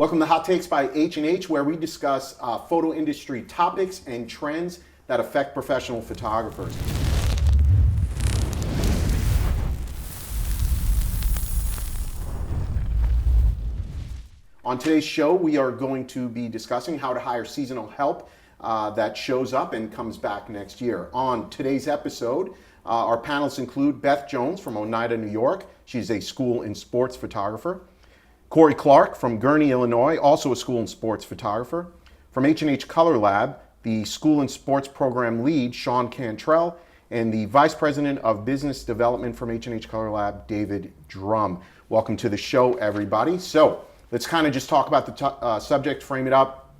Welcome to Hot Takes by H&H, where we discuss photo industry topics and trends that affect professional photographers. On today's show, we are going to be discussing how to hire seasonal help that shows up and comes back next year. On today's episode, our panelists include Beth Jones from Oneida, New York. She's a school and sports photographer. Corey Clark from Gurnee, Illinois, also a school and sports photographer. From H&H Color Lab, the school and sports program lead, Shawn Cantrell, and the vice president of business development from H&H Color Lab, David Drum. Welcome to the show, everybody. So let's kind of just talk about the subject, frame it up.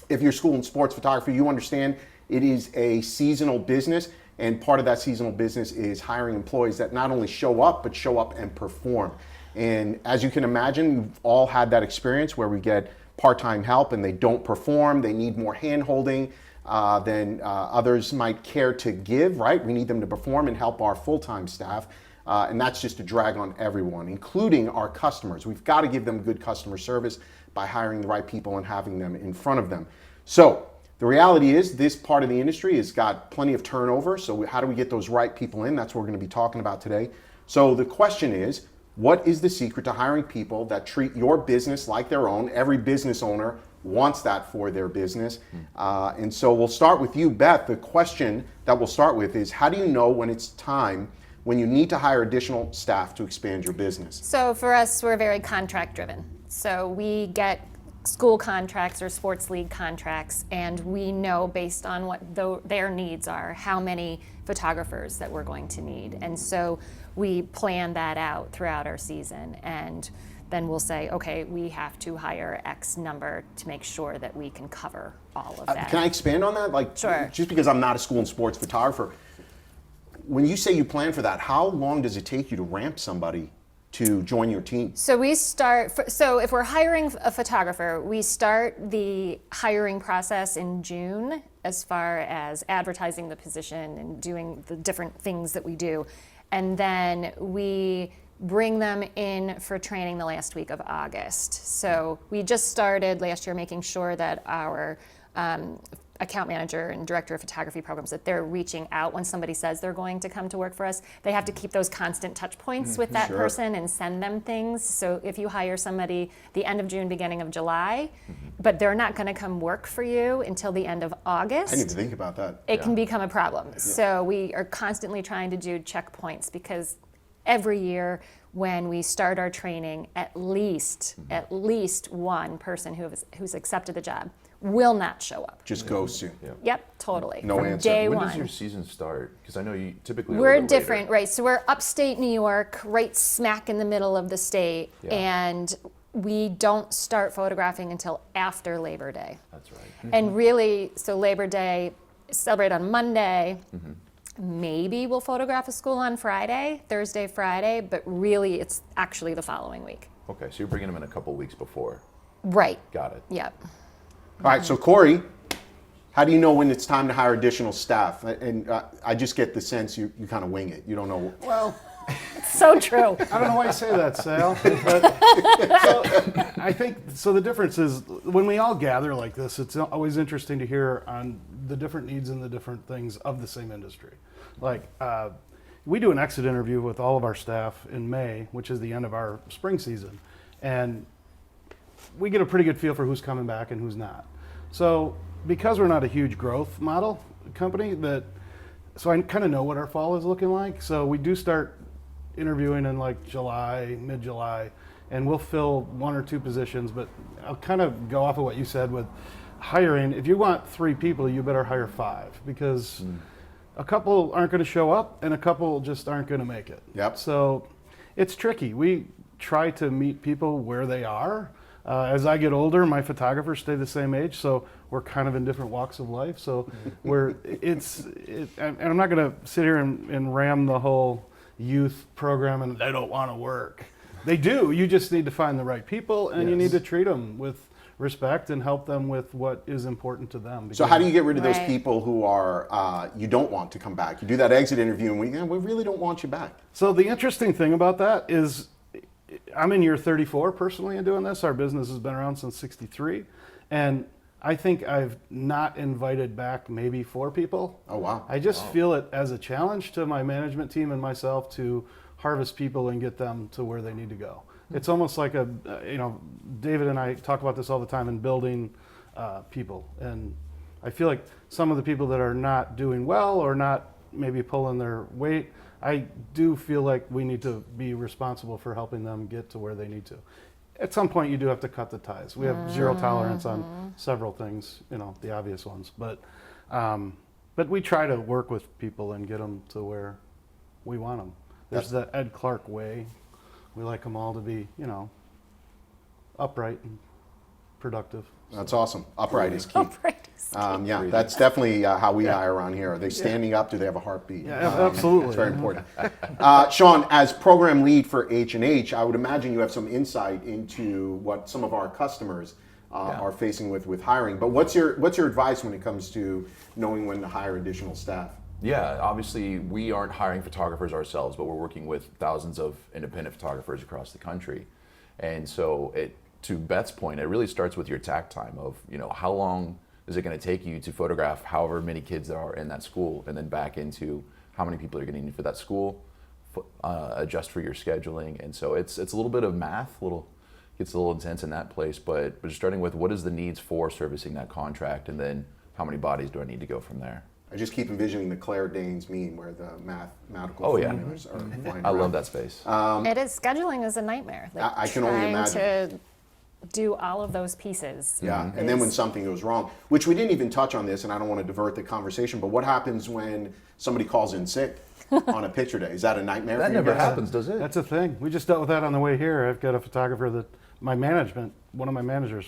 If you're school and sports photography, you understand it is a seasonal business, and part of that seasonal business is hiring employees that not only show up, but show up and perform. And as you can imagine, we've all had that experience where we get part-time help and they don't perform, they need more hand-holding than others might care to give, right? We need them to perform and help our full-time staff. And that's just a drag on everyone, including our customers. We've got to give them good customer service by hiring the right people and having them in front of them. So the reality is this part of the industry has got plenty of turnover. So how do we get those right people in? That's what we're going to be talking about today. So the question is, what is the secret to hiring people that treat your business like their own? Every business owner wants that for their business. And so we'll start with you, Beth. The question that we'll start with is, how do you know when it's time, when you need to hire additional staff to expand your business? So for us, we're very contract driven. So we get school contracts or sports league contracts, and we know based on what their needs are, how many photographers that we're going to need. And so we plan that out throughout our season, and then we'll say, okay, we have to hire X number to make sure that we can cover all of that. Can I expand on that? Sure. Just because I'm not a school and sports photographer, when you say you plan for that, how long does it take you to ramp somebody to join your team? So we start, so if we're hiring a photographer, we start the hiring process in June as far as advertising the position and doing the different things that we do. And then we bring them in for training the last week of August. So we just started last year making sure that our account manager and director of photography programs, that they're reaching out when somebody says they're going to come to work for us. They have to keep those constant touch points with that person and send them things. So if you hire somebody the end of June, beginning of July, but they're not going to come work for you until the end of August, I didn't even think about that. it can become a problem. So we are constantly trying to do checkpoints, because every year when we start our training, at least one person who's accepted the job will not show up. Just goes soon. Yep, totally. No From answer. day When one. does your season start? Because I know you typically are a We're little different, later. right? So we're upstate New York, right smack in the middle of the state, and we don't start photographing until after Labor Day. That's right. And really, so Labor Day is celebrated on Monday. Maybe we'll photograph a school on Friday, Thursday, Friday, but really it's actually the following week. Okay, so you're bringing them in a couple weeks before. Right. Got it. Yep. All right, so Corey, how do you know when it's time to hire additional staff? And I just get the sense you kind of wing it. You don't know. Well, So true. I don't know why you say that, Sal. But, so, I think, so the difference is when we all gather like this, it's always interesting to hear on the different needs and the different things of the same industry. Like, we do an exit interview with all of our staff in May, which is the end of our spring season. And we get a pretty good feel for who's coming back and who's not. So because we're not a huge growth model company, so I kind of know what our fall is looking like. So we do start interviewing in like July, mid-July, and we'll fill one or two positions. But I'll kind of go off of what you said with hiring. If you want 3 people, you better hire 5, because a couple aren't going to show up and a couple just aren't going to make it. Yep. So it's tricky. We try to meet people where they are. As I get older, my photographers stay the same age, so we're kind of in different walks of life. So and I'm not going to sit here and ram the whole youth program and they don't want to work. They do. You just need to find the right people, and you need to treat them with respect and help them with what is important to them. So how do you get rid of those Right. people who are you don't want to come back? You do that exit interview and we really don't want you back. So the interesting thing about that is I'm in year 34 personally in doing this. Our business has been around since '63, and I think I've not invited back maybe 4 people. Oh, wow. I just feel it as a challenge to my management team and myself to harvest people and get them to where they need to go. It's almost like David and I talk about this all the time in building people. And I feel like some of the people that are not doing well or not maybe pulling their weight, I do feel like we need to be responsible for helping them get to where they need to. At some point, you do have to cut the ties. We have zero tolerance on several things, the obvious ones. But we try to work with people and get them to where we want them. There's the Ed Clark way. We like them all to be, upright and productive. That's awesome. Upright is key. Upright is Yeah, that's definitely how we hire around here. Are they standing up? Do they have a heartbeat? Yeah, absolutely. It's very important. Shawn, as program lead for H&H, I would imagine you have some insight into what some of our customers are facing with hiring. But what's your advice when it comes to knowing when to hire additional staff? Yeah, obviously we aren't hiring photographers ourselves, but we're working with thousands of independent photographers across the country. And so to Beth's point, it really starts with your tack time of, how long is it going to take you to photograph however many kids there are in that school, and then back into how many people you're going to need for that school, adjust for your scheduling. And so it's a little bit of math, gets a little intense in that place, but just starting with what is the needs for servicing that contract, and then how many bodies do I need to go from there? I just keep envisioning the Claire Danes meme where the mathematical formulas are flying I around. love that space. It is. Scheduling is a nightmare. Like, I can only imagine. Trying to do all of those pieces. Yeah, and then when something goes wrong, which we didn't even touch on this, and I don't want to divert the conversation, but what happens when somebody calls in sick on a picture day? Is that a nightmare for That you never guys? happens, does it? That's a thing. We just dealt with that on the way here. I've got a photographer that one of my managers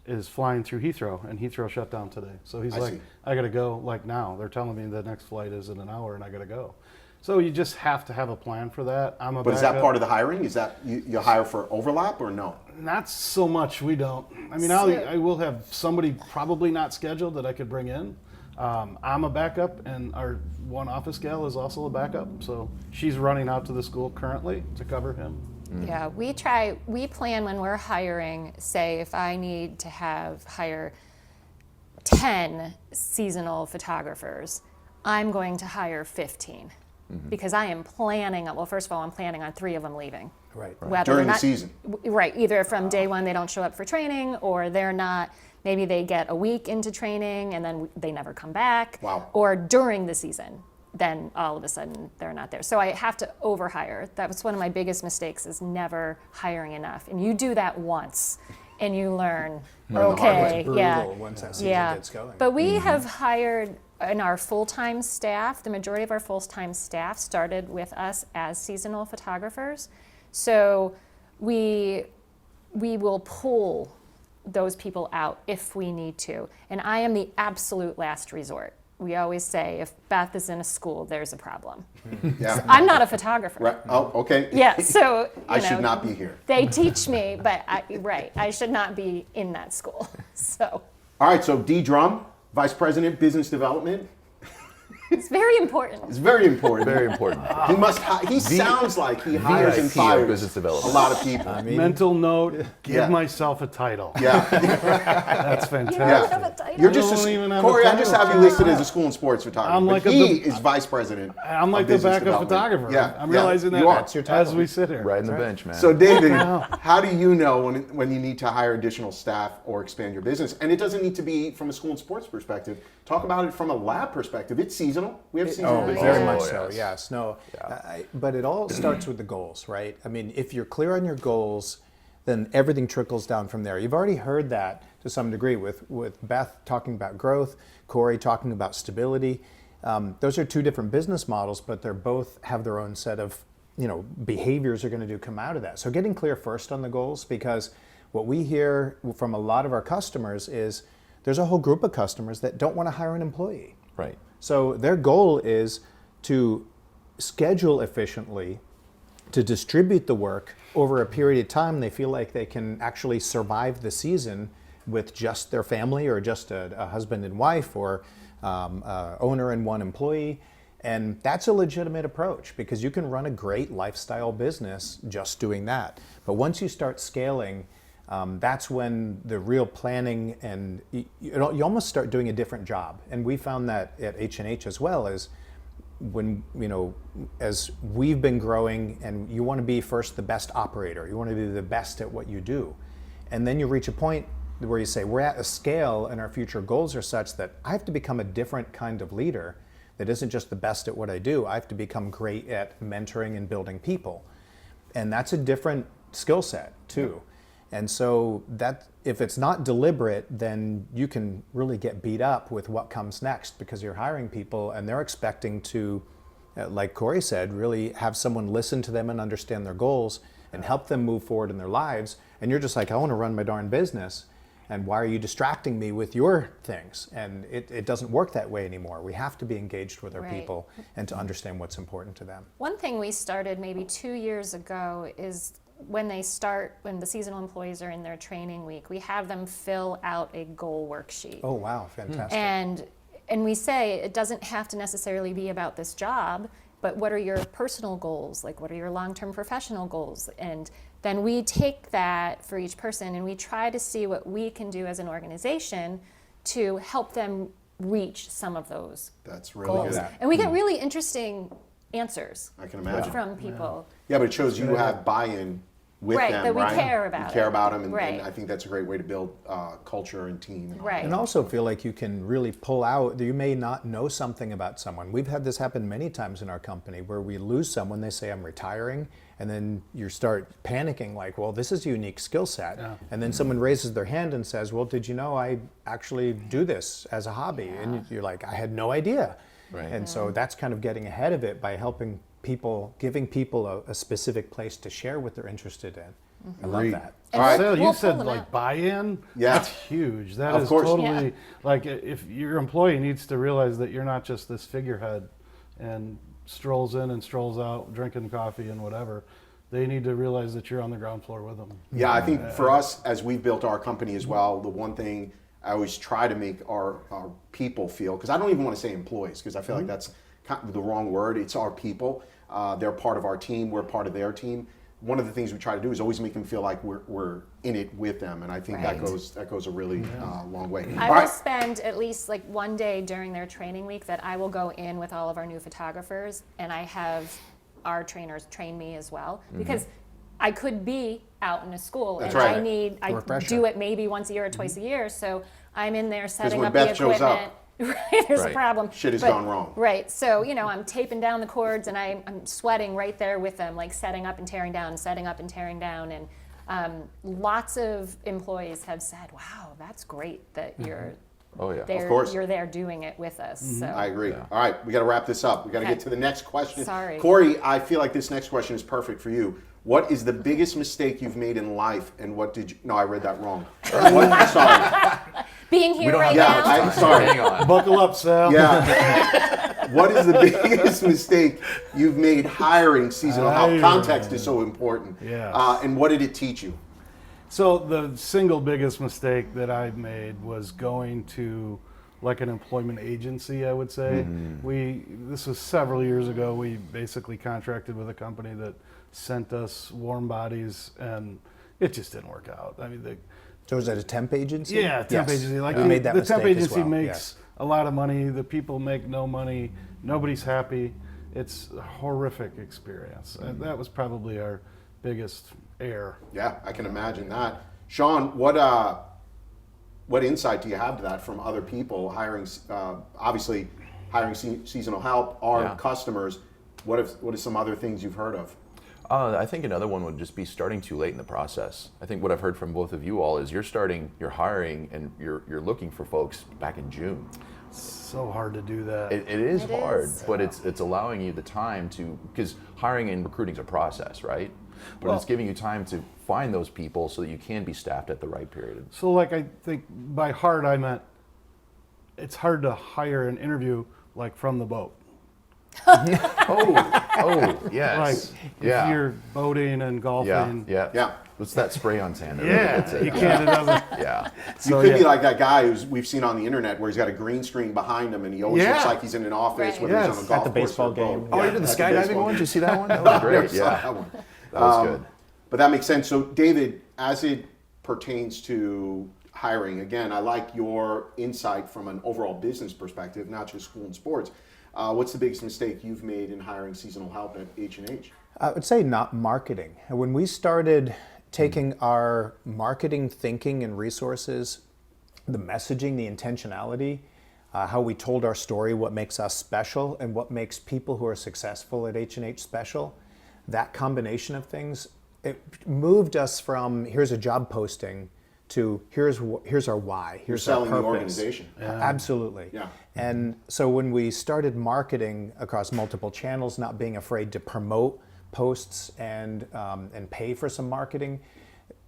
is flying through Heathrow, and Heathrow shut down today. So he's like, I got to go like now. They're telling me the next flight is in an hour and I got to go. So you just have to have a plan for that. But is that part of the hiring? Is that you hire for overlap or no? Not so much. We don't. I mean, I will have somebody probably not scheduled that I could bring in. I'm a backup, and our one office gal is also a backup. So she's running out to the school currently to cover him. Yeah, we plan when we're hiring, say if I need to hire 10 seasonal photographers, I'm going to hire 15 because I am planning on, well, first of all, I'm planning on 3 of them leaving. Right. During the season. Right, either from day one they don't show up for training, or they're not, maybe they get a week into training and then they never come back. Wow. Or during the season, then all of a sudden they're not there. So I have to overhire. That was one of my biggest mistakes, is never hiring enough. And you do that once and you learn, okay, Brutal once that season gets going. But we have hired in our full-time staff, the majority of our full-time staff started with us as seasonal photographers. So we will pull those people out if we need to. And I am the absolute last resort. We always say, if Beth is in a school, there's a problem. Yeah. I'm not a photographer. Right. Oh, okay. Yeah, so I should not be here. They teach me, but I should not be in that school. So All right, so D. Drum, Vice President, Business Development. it's very important. It's very important. Very important. He sounds like he hires and VIP of fires business development. a lot of people. Mental note, give Yeah. myself a title. Yeah. That's fantastic. You don't have a title. You're just don't even have a Corey, I just title. have you listed as a school and sports photographer. I'm like but a- he is Vice President. I'm like of the business backup development. photographer. Yeah. I'm yeah, realizing that you are. That's your as title. we sit here. Riding the bench, man. So David, how do you know when you need to hire additional staff or expand your business? And it doesn't need to be from a school and sports perspective. Talk about it from a lab perspective. It's seasonal. We have seasonal business. Very Oh, much so, yes. yes. No, but it all starts with the goals, right? I mean, if you're clear on your goals, then everything trickles down from there. You've already heard that to some degree with Beth talking about growth, Corey talking about stability. Those are 2 different business models, but they're both have their own set of behaviors are going to come out of that. So getting clear first on the goals, because what we hear from a lot of our customers is there's a whole group of customers that don't want to hire an employee. Right. So their goal is to schedule efficiently, to distribute the work over a period of time. They feel like they can actually survive the season with just their family, or just a husband and wife, or owner and 1 employee. And that's a legitimate approach because you can run a great lifestyle business just doing that. But once you start scaling, that's when the real planning and you almost start doing a different job. And we found that at H&H as well, is when, as we've been growing and you want to be first the best operator, you want to be the best at what you do. And then you reach a point where you say, we're at a scale and our future goals are such that I have to become a different kind of leader that isn't just the best at what I do. I have to become great at mentoring and building people. And that's a different skill set too. And so that if it's not deliberate, then you can really get beat up with what comes next because you're hiring people and they're expecting to, like Corey said, really have someone listen to them and understand their goals and help them move forward in their lives. And you're just like, I want to run my darn business. And why are you distracting me with your things? And it doesn't work that way anymore. We have to be engaged with our people and to understand what's important to them. One thing we started maybe 2 years ago is when the seasonal employees are in their training week, we have them fill out a goal worksheet. Oh, wow, fantastic. And we say it doesn't have to necessarily be about this job, but what are your personal goals? Like, what are your long-term professional goals? And then we take that for each person and we try to see what we can do as an organization to help them reach some of those That's really goals. good. And we get really interesting answers I can imagine. from people. Yeah, but it shows you have buy-in with Right, them, that we right? care about You care it. about them, and Right. I think that's a great way to build culture and team. And all Right. And also feel like you can really pull out, you may not know something about someone. We've had this happen many times in our company where we lose someone, they say, I'm retiring, and then you start panicking like, well, this is a unique skill set. Yeah. And then someone raises their hand and says, well, did you know I actually do this as a hobby? And you're like, I had no idea. Right. And so that's kind of getting ahead of it by helping people, giving people a specific place to share what they're interested in. I love Agreed. that. And All right. Sale, we'll you pull said them like out. buy-in. Yeah. That's huge. That Of is course. totally Yeah. like if your employee needs to realize that you're not just this figurehead and strolls in and strolls out drinking coffee and whatever. They need to realize that you're on the ground floor with them. Yeah, I think for us, as we've built our company as well, the one thing I always try to make our people feel, because I don't even want to say employees, because I feel like that's kind of the wrong word. It's our people. They're part of our team. We're part of their team. One of the things we try to do is always make them feel like we're in it with them, and I think that Right. goes a really long way. I All will right. spend at least like one day during their training week that I will go in with all of our new photographers and I have our trainers train me as well because I could be out in a school That's and right. I refresher. do it maybe once a year or twice a year, so I'm in there setting when up Beth the shows equipment. up, Right, there's Right. a problem. Shit has But- gone wrong. Right, so I'm taping down the cords and I'm sweating right there with them, like setting up and tearing down, setting up and tearing down, and lots of employees have said, "Wow, that's great that you're Oh yeah. there, course. you're there doing it with us." So I agree. Yeah. All right, we got to wrap this up. We got to Okay. get to the next question. Sorry. Corey, I feel like this next question is perfect for you. What is the biggest mistake you've made in life, and what did you? No, I read that wrong. Sorry. being here don't right have Yeah, now. I'm sorry. Hang on. Buckle up, Sal. Yeah. What is the biggest mistake you've made hiring seasonal help? Hiring. Context is so important. Yes. And what did it teach you? So the single biggest mistake that I made was going to like an employment agency, I would say. This was several years ago. We basically contracted with a company that sent us warm bodies, and it just didn't work out. I mean, So is that a temp agency? yeah, temp Yes. agency. Like We made that the temp mistake as agency well, makes yes. a lot of money. The people make no money. Nobody's happy. It's a horrific experience. That was probably our biggest error. Yeah, I can imagine that. Shawn, what insight do you have to that from other people hiring? Obviously, hiring seasonal help, our Yeah. customers. What are some other things you've heard of? I think another one would just be starting too late in the process. I think what I've heard from both of you all is you're hiring, and you're looking for folks back in June. So hard to do that. It is It hard, is. but it's allowing you the time to, because hiring and recruiting is a process, right? But it's giving you time to find those people so that you can be staffed at the right period. So, like, I think by hard I meant it's hard to hire and interview like from the boat. Oh, yes. Like Yeah. if you're boating and Yeah, golfing. yeah. What's that spray on sand? Yeah, That's it. you can't. It doesn't. Yeah. You could be like that guy who's we've seen on the internet where he's got a green screen behind him and he always Yeah. looks like he's in an office, Right. whether he's on a Yes. golf At the course baseball or a boat. game. Oh, you did the at skydiving baseball one? game. Did you see that one? That was Never great. saw Yeah. that one. That was good. But that makes sense. So, David, as it pertains to hiring, again, I like your insight from an overall business perspective, not just school and sports. What's the biggest mistake you've made in hiring seasonal help at H&H? I would say not marketing. When we started taking our marketing thinking and resources, the messaging, the intentionality, how we told our story, what makes us special, and what makes people who are successful at H&H special, that combination of things, it moved us from here's a job posting to here's our why, here's our selling purpose. the organization. Absolutely. Yeah. And so when we started marketing across multiple channels, not being afraid to promote posts and pay for some marketing,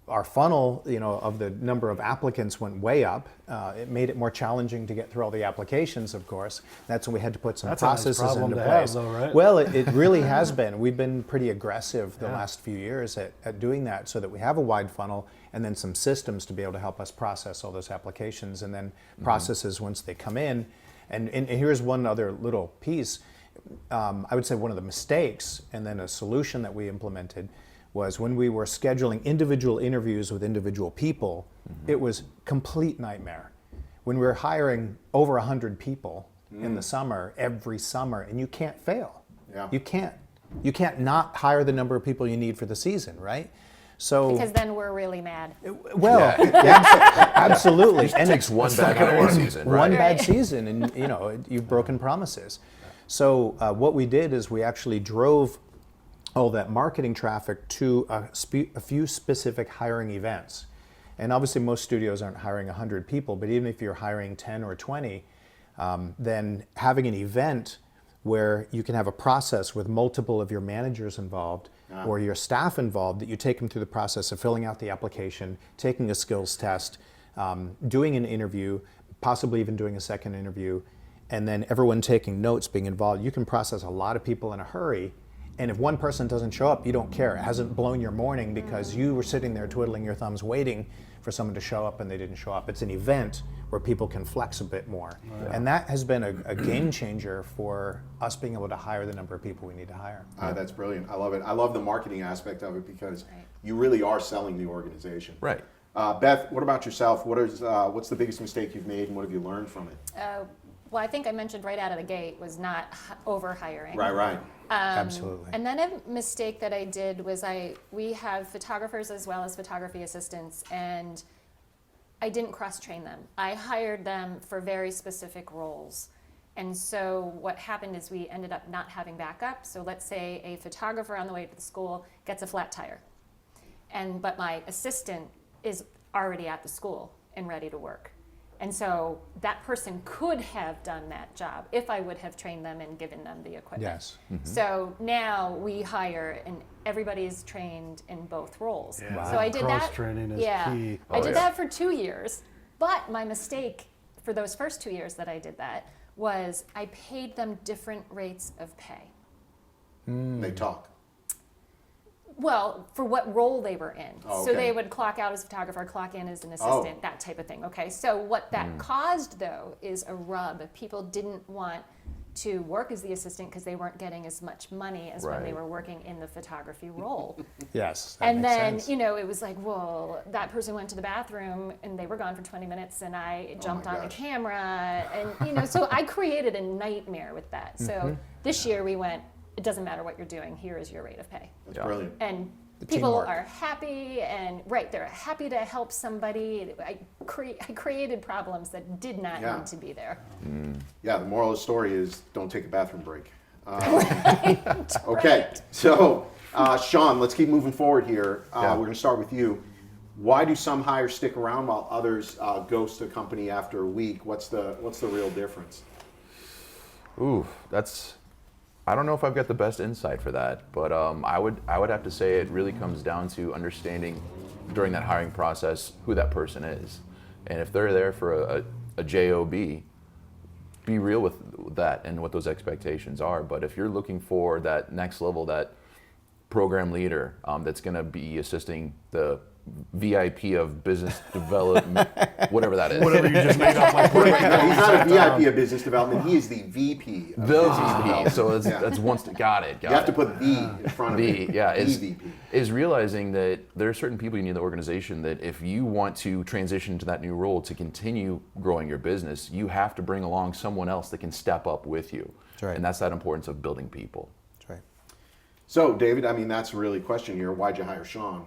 our funnel, of the number of applicants went way up. It made it more challenging to get through all the applications, of course. That's when we had to put some That's a nice processes problem into to have, place. though, right? Well, it really has been. We've been pretty aggressive the last few years at doing that so that we have a wide funnel and then some systems to be able to help us process all those applications and then processes once they come in. And here's one other little piece. I would say one of the mistakes and then a solution that we implemented was when we were scheduling individual interviews with individual people, it was complete nightmare. When we were hiring over 100 people in the summer, every summer, and you can't fail. Yeah. You can't not hire the number of people you need for the season, right? So Because then we're really mad. well, yeah, absolutely. It takes one bad hiring season, right? One bad season, and you've broken promises. So what we did is we actually drove all that marketing traffic to a few specific hiring events. And obviously most studios aren't hiring 100 people, but even if you're hiring 10 or 20, then having an event where you can have a process with multiple of your managers involved or your staff involved, that you take them through the process of filling out the application, taking a skills test, doing an interview, possibly even doing a second interview, and then everyone taking notes, being involved. You can process a lot of people in a hurry. And if one person doesn't show up, you don't care. It hasn't blown your morning because you were sitting there twiddling your thumbs waiting for someone to show up and they didn't show up. It's an event where people can flex a bit more. And that has been a game changer for us being able to hire the number of people we need to hire. That's brilliant. I love it. I love the marketing aspect of it because you really are selling the organization. Right. Beth, what about yourself? What's the biggest mistake you've made and what have you learned from it? Well, I think I mentioned right out of the gate was not over hiring. Right. Absolutely. And then a mistake that I did was we have photographers as well as photography assistants, and I didn't cross-train them. I hired them for very specific roles. And so what happened is we ended up not having backup. So let's say a photographer on the way to the school gets a flat tire, but my assistant is already at the school and ready to work. And so that person could have done that job if I would have trained them and given them the equipment. Yes. So now we hire and everybody's trained in both roles. Yeah. So I did that. Cross-training is key. I did that for 2 years. But my mistake for those first 2 years that I did that was I paid them different rates of pay. They talk. Well, for what role they were in. Oh, So okay. they would clock out as a photographer, clock in as an assistant, that type of thing. Okay, so what that caused, though, is a rub. People didn't want to work as the assistant because they weren't getting as much money as when they Right. were working in the photography role. Yes. That And makes then, sense. it was like, well, that person went to the bathroom and they were gone for 20 minutes and I jumped on the gosh. camera. And, so I created a nightmare with that. So this year we went, it doesn't matter what you're doing, here is your rate of pay. That's Yeah. brilliant. And people teamwork. are happy they're happy to help somebody. I created problems that did not Yeah. need to be there. Yeah, the moral of the story is don't take a bathroom break. Okay, so Shawn, let's keep moving forward here. We're going to start with you. Why do some hires stick around while others ghost a company after a week? What's the real difference? Ooh, I don't know if I've got the best insight for that, but I would have to say it really comes down to understanding during that hiring process who that person is, and if they're there for a job, be real with that and what those expectations are. But if you're looking for that next level, that program leader that's going to be assisting the VIP of business development, whatever that is. Whatever you just made up. Like, No, he's not a VIP of business development. He is the VP of The business VP. development. So Yeah. that's once. Got it. You have to put the in front of The, it. yeah, The is, VP. is realizing that there are certain people you need in the organization that if you want to transition to that new role to continue growing your business, you have to bring along someone else that can step up with you. That's right. And that's that importance of building people. That's right. So, David, I mean, that's really a question here. Why'd you hire Shawn?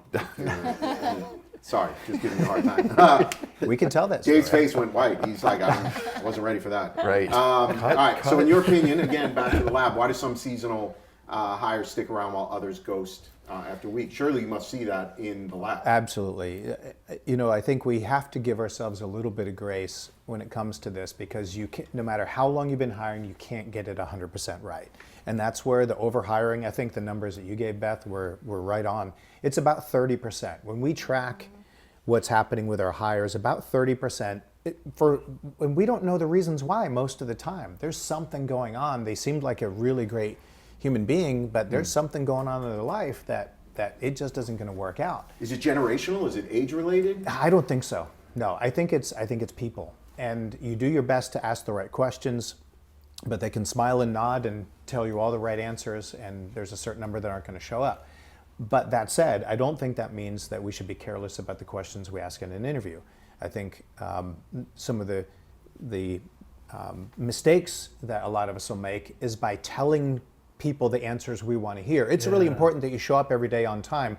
Sorry, just giving you a hard time. We can tell that Dave's story. face went white. He's like, I wasn't ready for that. Right. All right. So, in your opinion, again, back to the lab, why do some seasonal hires stick around while others ghost after a week? Surely you must see that in the lab. Absolutely. You know, I think we have to give ourselves a little bit of grace when it comes to this, because you can't, no matter how long you've been hiring, you can't get it 100% right. And that's where the overhiring, I think the numbers that you gave, Beth, were right on. It's about 30%. When we track what's happening with our hires, about 30%, and we don't know the reasons why most of the time. There's something going on. They seemed like a really great human being, but there's something going on in their life that it just isn't going to work out. Is it generational? Is it age related? I don't think so. No, I think it's people. And you do your best to ask the right questions, but they can smile and nod and tell you all the right answers, and there's a certain number that aren't going to show up. But that said, I don't think that means that we should be careless about the questions we ask in an interview. I think some of the mistakes that a lot of us will make is by telling people the answers we want to hear. It's really important that you show up every day on time.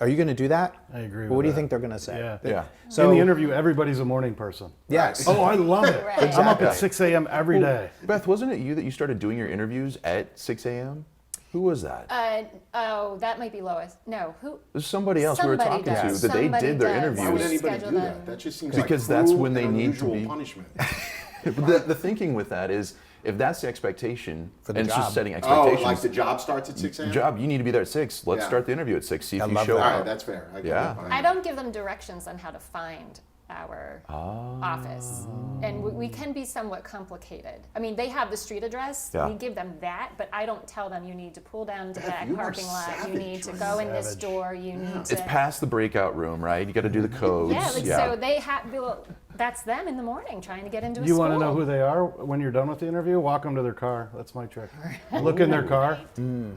Are you going to do that? I agree Well, with what do you that. think they're going to say? Yeah. Yeah. So in the interview, everybody's a morning person. yes. Oh, I love it. Right. I'm up at Exactly. 6 a.m. every day. Beth, wasn't it you that you started doing your interviews at 6 a.m.? Who was that? Oh, that might be Lois. No, who? There's somebody else we were Somebody talking does. to that they Somebody did their does. interviews. Why would We anybody schedule do them. that? That just seems Because like that's cruel when they and need to unusual be- punishment. But the thinking with that is, if that's the expectation, For the and it's job. just setting Oh, expectations. like the job starts at 6 a.m.? job, you need to be there at 6. Let's Yeah. start the interview at 6. See if I you love show that. All up. right, that's fair. I get Yeah. that behind I that. don't give them directions on how to find our office. And we can be somewhat complicated. I mean, they have the street address. Yeah. We give them that, but I don't tell them you need to pull down to Beth, that you are parking lot. You savage, need to right? go in this Savage. door. You need to. It's past the breakout room, right? You got to do the codes. Yeah, like, so they have. Well, that's them in the morning trying to get into a You school. want to know who they are when you're done with the interview? Walk them to their car. That's my trick. Look in their car,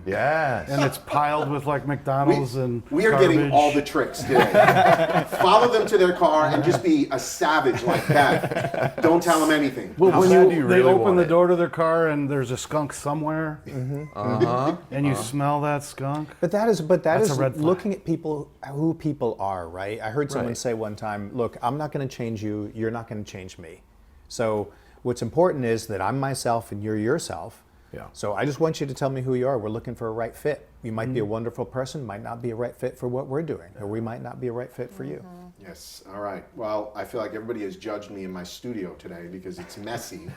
Yes. and it's piled with like McDonald's and We are getting garbage. all the tricks today. Follow them to their car and just be a savage like that. Don't tell them anything. Well, How when bad you, do you they really open want the it? door to their car and there's a skunk somewhere, and you smell that skunk. But that is That's a red flag. looking at people, who people are, right? I heard someone Right. say one time, look, I'm not going to change you, you're not going to change me. So what's important is that I'm myself and you're yourself. Yeah. So I just want you to tell me who you are. We're looking for a right fit. You might Mm-hmm. be a wonderful person, might not be a right fit for what we're doing, or we might not be a right fit for you. Yes. All right. Well, I feel like everybody has judged me in my studio today because it's messy,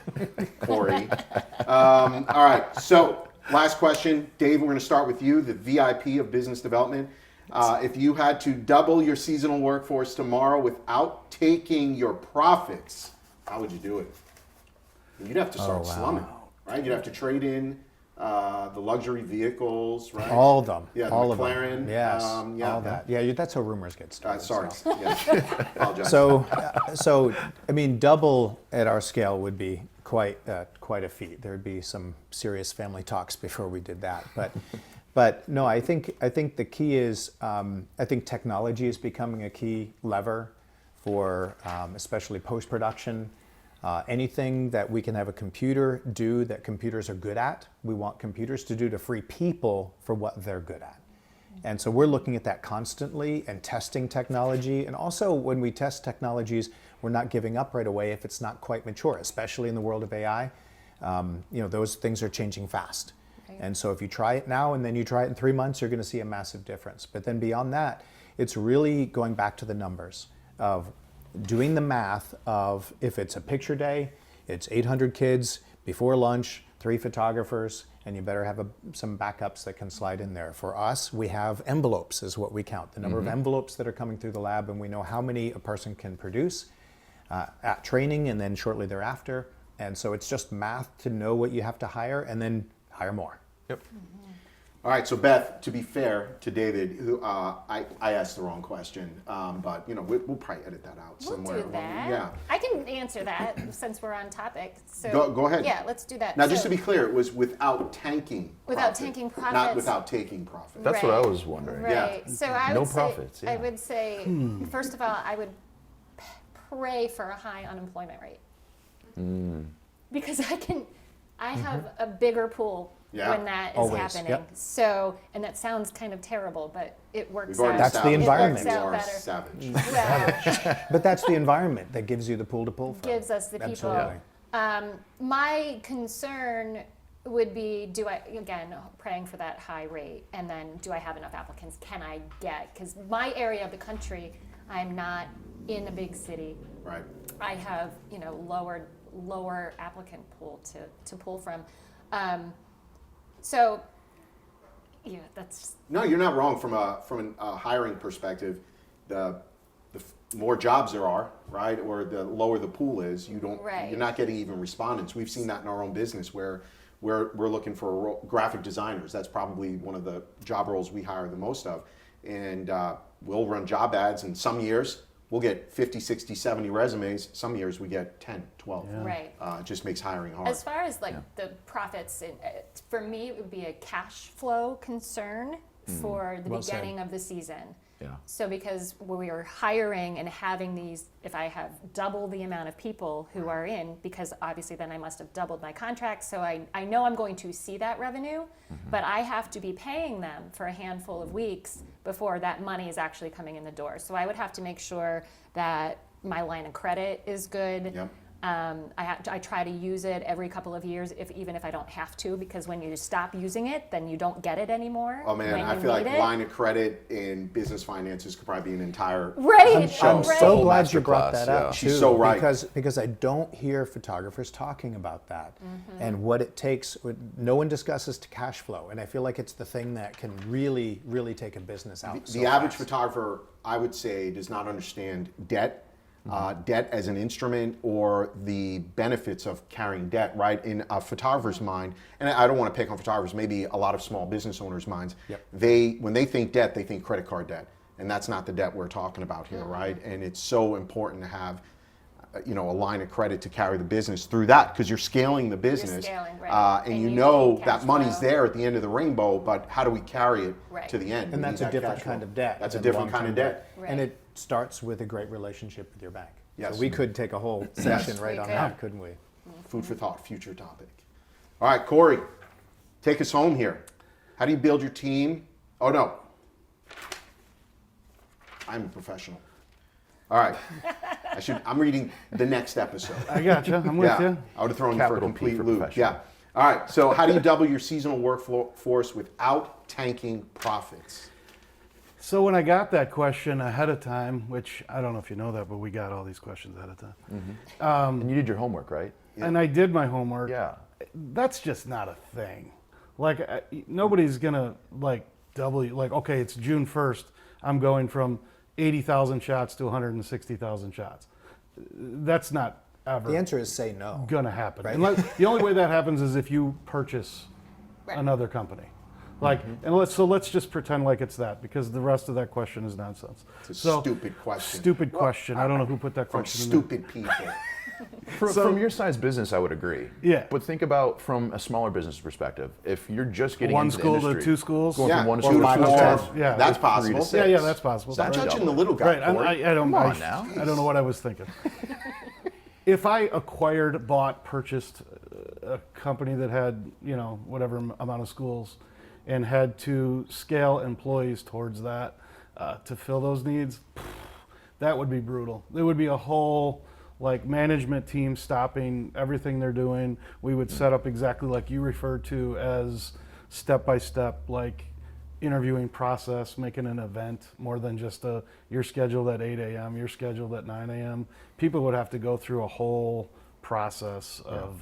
Corey. All right. So, last question. Dave, we're going to start with you, the VIP of business development. If you had to double your seasonal workforce tomorrow without taking your profits, how would you do it? You'd have to start slumming, right? You'd have to trade in the luxury vehicles, right? All of them. Yeah, the all of McLaren, them. Yes. yeah. All that. Yeah, that's how rumors get started. Sorry. so. Yeah. Apologize. So, I mean, double at our scale would be quite a feat. There'd be some serious family talks before we did that. But no, I think the key is I think technology is becoming a key lever for especially post-production. Anything that we can have a computer do that computers are good at, we want computers to do to free people for what they're good at. And so we're looking at that constantly and testing technology. And also when we test technologies, we're not giving up right away if it's not quite mature, especially in the world of AI. Those things are changing fast. Right. And so if you try it now and then you try it in 3 months, you're going to see a massive difference. But then beyond that, it's really going back to the numbers of doing the math of if it's a picture day, it's 800 kids before lunch, 3 photographers, and you better have some backups that can slide in there. For us, we have envelopes is what we count, the number of envelopes that are coming through the lab, and we know how many a person can produce at training and then shortly thereafter. And so it's just math to know what you have to hire and then hire more. Yep. All right, so Beth, to be fair to David, who I asked the wrong question, but we'll probably edit that out We'll somewhere. do that. Yeah. I can answer that since we're on topic. So Go ahead. Yeah, let's do that. Now, just So- to be clear, it was without tanking. Without profit, tanking not profits. without taking profit. That's what I Right. was wondering. Right. Yeah. So I No would say, profits, I yeah. would say, first of all, I would pray for a high unemployment rate. Because I have a bigger pool Yeah. when that is Always, happening. yep. So, and that sounds kind of terrible, but it works We've already out. That's the established environment. that It you works are out savage. Well, But that's the environment that gives you the pool to pull from. gives us the people. Absolutely. My concern would be, again, praying for that high rate, and then do I have enough applicants? Can I get, because my area of the country, I'm not in a big city. Right. I have, lower applicant pool to pull from. So, yeah, that's, No, you're not wrong from a hiring perspective. The more jobs there are, right, or the lower the pool is, Right. you're not getting even respondents. We've seen that in our own business where we're looking for graphic designers. That's probably one of the job roles we hire the most of, and we'll run job ads, and some years we'll get 50, 60, 70 resumes. Some years we get 10, 12. right. It just makes hiring hard. As far as the profits, for me, it would be a cash flow concern for the Well said. beginning of the season. Yeah. So because we are hiring and having these, if I have double the amount of people who are in, because obviously then I must have doubled my contract, so I know I'm going to see that revenue, but I have to be paying them for a handful of weeks before that money is actually coming in the door. So I would have to make sure that my line of credit is good. Yep. I try to use it every couple of years, even if I don't have to, because when you stop using it, then you don't get it anymore. Oh man, when I you feel like need it. line of credit in business finances could probably be an entire Right, I'm show. right. so glad you brought Masterclass, that up yeah. too. She's so right. Because I don't hear photographers talking about that Mm-hmm. and what it takes. No one discusses to cash flow, and I feel like it's the thing that can really, really take a business out. The average photographer, I would say, does not understand debt. Debt as an instrument or the benefits of carrying debt, right? In a photographer's mind, and I don't want to pick on photographers, maybe a lot of small business owners' minds, Yep. when they think debt, they think credit card debt. And that's not the debt we're talking about here, right? And it's so important to have a line of credit to carry the business through that, because you're scaling the business. scaling, right. And And you you know need cash that money's flow. there at the end of the rainbow, but how do we carry it Right. to the end? And We that's need a that different cash flow. kind of debt. That's a than different kind of long-term debt. Right. And it starts with a great relationship with your bank. Yes. So we could take a whole session right We on could. that, couldn't we? Food for thought, future topic. All right, Corey, take us home here. How do you build your team? Oh, no. I'm a professional. All right. I'm reading the next episode. I got you. I'm with Yeah, you. I would have thrown you for a Capital P complete for loop. professional. Yeah. All right, so how do you double your seasonal workforce without tanking profits? So when I got that question ahead of time, which I don't know if you know that, but we got all these questions ahead of time. And you did your homework, right? And I did my homework. Yeah. That's just not a thing. Like nobody's gonna double you. Like, okay, it's June 1st. I'm going from 80,000 shots to 160,000 shots. That's not ever The answer is say no. gonna happen. Right. Unless, the only way that happens is if you purchase Right. another company. And let's just pretend like it's that, because the rest of that question is nonsense. It's a stupid question. Stupid question. I don't know who put that From question in there. stupid people. From your size business, I would agree. Yeah. But think about from a smaller business perspective. If you're just getting One into school the to industry, two schools. going Yeah, from one two school to to four. four, Yeah. That's to 3 to possible. 6. Yeah, that's possible. Stop That's judging double. the little guy, Right. Corey. I don't. Come on now. I don't know what I was thinking. If I acquired, bought, purchased a company that had whatever amount of schools, and had to scale employees towards that to fill those needs, that would be brutal. There would be a whole management team stopping everything they're doing. We would set up exactly like you referred to as step-by-step interviewing process, making an event more than just you're scheduled at 8 a.m., you're scheduled at 9 a.m. People would have to go through a whole process of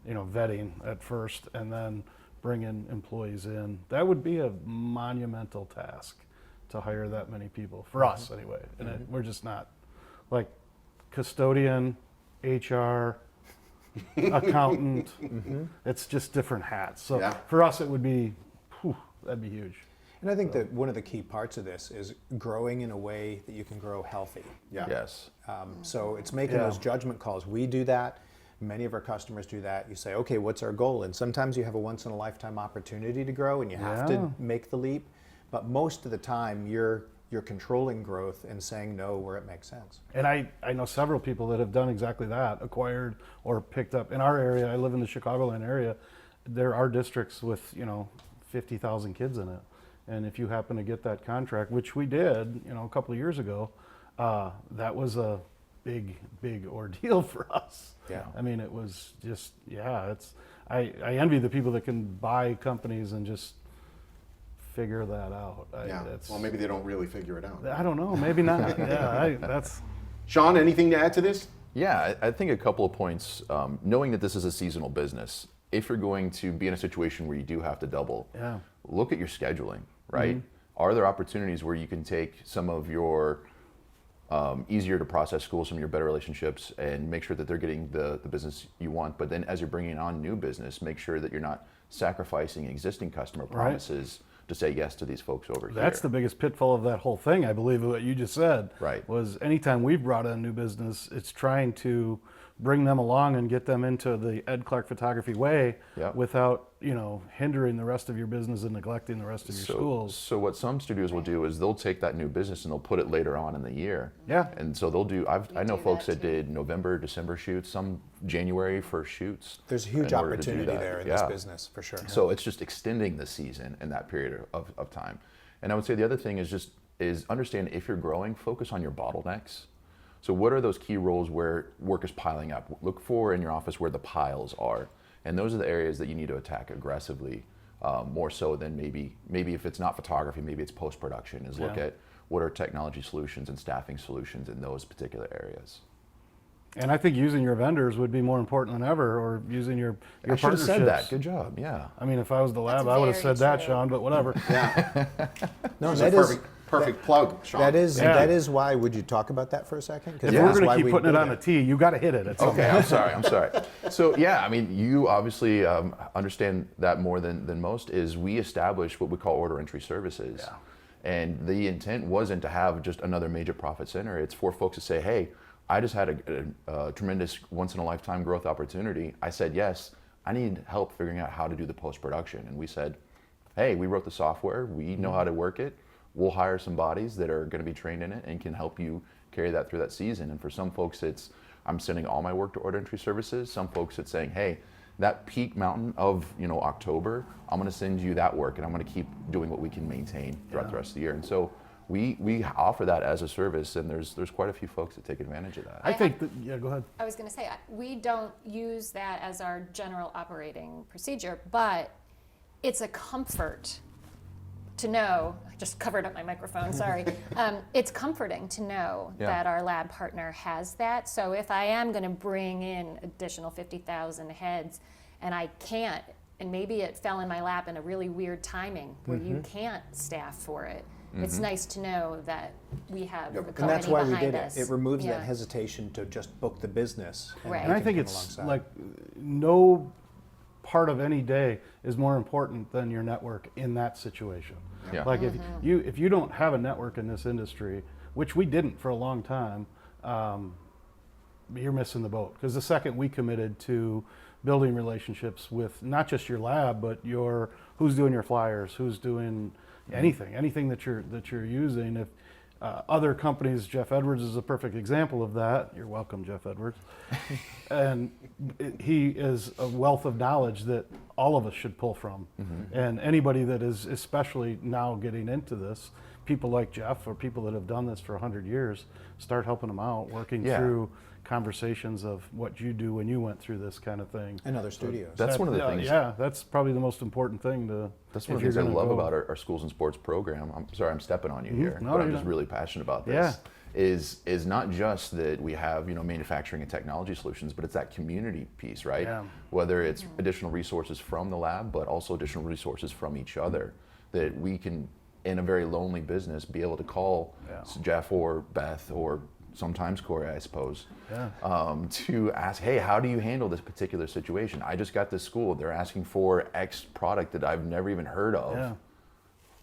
vetting at first and then bringing employees in. That would be a monumental task to hire that many people, for us anyway. And we're just not. Custodian, HR, accountant. It's just different hats. So Yeah. for us, it would be, that'd be huge. And I think that one of the key parts of this is growing in a way that you can grow healthy. Yeah. Yes. So it's making those judgment calls. We do that. Many of our customers do that. You say, okay, what's our goal? And sometimes you have a once in a lifetime opportunity to grow and you have to make the leap. But most of the time you're controlling growth and saying no where it makes sense. And I know several people that have done exactly that, acquired or picked up. In our area, I live in the Chicagoland area, there are districts with, 50,000 kids in it. And if you happen to get that contract, which we did, a couple of years ago, that was a big ordeal for us. Yeah. I mean, it was just, I envy the people that can buy companies and just figure that out. Well, maybe they don't really figure it out. I don't know, maybe not. That's. Sean, anything to add to this? Yeah, I think a couple of points. Knowing that this is a seasonal business, if you're going to be in a situation where you do have to double, look at your scheduling, right? Are there opportunities where you can take some of your easier to process schools, some of your better relationships, and make sure that they're getting the business you want, but then as you're bringing on new business, make sure that you're not sacrificing existing customer promises to say yes to these folks over here. That's the biggest pitfall of that whole thing, I believe, what you just said. Right. Was anytime we've brought in new business, it's trying to bring them along and get them into the Ed Clark photography way without, hindering the rest of your business and neglecting the rest of your schools. So what some studios will do is they'll take that new business and they'll put it later on in the year. Yeah. And so they'll do, I know do folks that that too. did November, December shoots, some January first shoots. There's a huge in order to do opportunity that. there in this business, for sure. So it's just extending the season in that period of time. And I would say the other thing is understand if you're growing, focus on your bottlenecks. So what are those key roles where work is piling up? Look for in your office where the piles are. And those are the areas that you need to attack aggressively, more so than maybe if it's not photography, maybe it's post-production, is look at what are technology solutions and staffing solutions in those particular areas. And I think using your vendors would be more important than ever, or using your I should have partnerships. said that. Good job. Yeah. I mean, if I was the lab, That's I would have very said that, true. Sean, but whatever. No, That's that a is perfect plug, Sean. that is Yeah. that is why. Would you talk about that for a second? 'Cause If that's we're going why to keep we putting it do on that. a tee, you got to hit it at some Okay, I'm sorry. So yeah, I mean, you obviously understand that more than most. Is we established what we call order entry services, and the intent wasn't to have just another major profit center. It's for folks to say, hey, I just had a tremendous once in a lifetime growth opportunity. I said yes. I need help figuring out how to do the post production, and we said, hey, we wrote the software. We know how to work it. We'll hire some bodies that are going to be trained in it and can help you carry that through that season. And for some folks, it's I'm sending all my work to order entry services. Some folks, it's saying, hey, that peak mountain of October, I'm going to send you that work, and I'm going to keep doing what we can maintain throughout the rest of the year. And so we offer that as a service, and there's quite a few folks that take advantage of that. I think that, go ahead. I was going to say, we don't use that as our general operating procedure, but it's a comfort to know, I just covered up my microphone, sorry. It's comforting to know that our lab partner has that. So if I am going to bring in additional 50,000 heads and I can't, and maybe it fell in my lap in a really weird timing where you can't staff for it, it's nice to know that we have the company And that's why we behind did us. it. It removes that Yeah. hesitation to just book the business. Right. And I can think come it's alongside. like no part of any day is more important than your network in that situation. Yeah. Like if you don't have a network in this industry, which we didn't for a long time, you're missing the boat. Because the second we committed to building relationships with not just your lab, but who's doing your flyers, who's doing anything that you're using. If other companies, Jeff Edwards is a perfect example of that. You're welcome, Jeff Edwards. And he is a wealth of knowledge that all of us should pull from. And anybody that is especially now getting into this, people like Jeff or people that have done this for 100 years, start helping them out, working through conversations of what you do when you went through this kind of thing. And other studios. That's one of the things. Yeah, that's probably the most important thing to. That's one of the things I love about our schools and sports program. I'm sorry, I'm stepping on you here, No, but I'm you're just not. really passionate about this. Is not just that we have manufacturing and technology solutions, but it's that community piece, right? Yeah. Whether it's additional resources from the lab, but also additional resources from each other, that we can, in a very lonely business, be able to call Jeff or Beth or sometimes Corey, I suppose, Yeah. to ask, hey, how do you handle this particular situation? I just got this school. They're asking for X product that I've never even heard of. Yeah.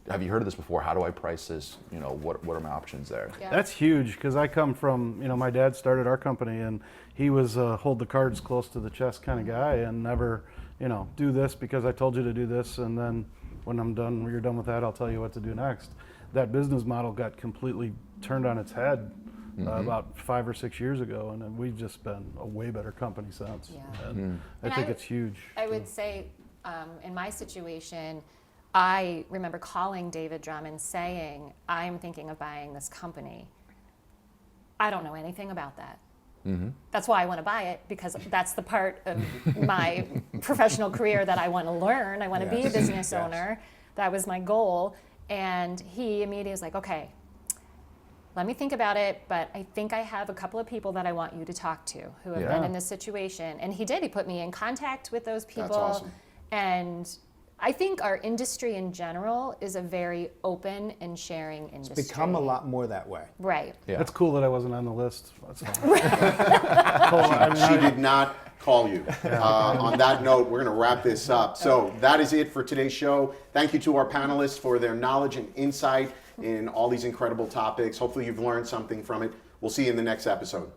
Have you heard of this before? How do I price this? You know, what are my options there? Yeah. That's huge because I come from, my dad started our company and he was a hold the cards close to the chest kind of guy and never, do this because I told you to do this and then when you're done with that, I'll tell you what to do next. That business model got completely turned on its head about 5 or 6 years ago, and then we've just been a way better company since. Yeah. And I And think I- it's huge. I would say, in my situation, I remember calling David Drummond saying, I'm thinking of buying this company. I don't know anything about that. That's why I want to buy it, because that's the part of my professional career that I want to learn. I want to be a Yes. business Yes. owner. That was my goal. And he immediately was like, okay, let me think about it, but I think I have a couple of people that I want you to talk to who have been Yeah. in this situation. And he did. He put me in contact with those people. That's awesome. And I think our industry in general is a very open and sharing industry. It's become a lot more that way. Right. Yeah. That's cool that I wasn't on the list. That's fine. She did not call you. On that note, we're going to wrap this up. So that is it for today's show. Thank you to our panelists for their knowledge and insight in all these incredible topics. Hopefully you've learned something from it. We'll see you in the next episode.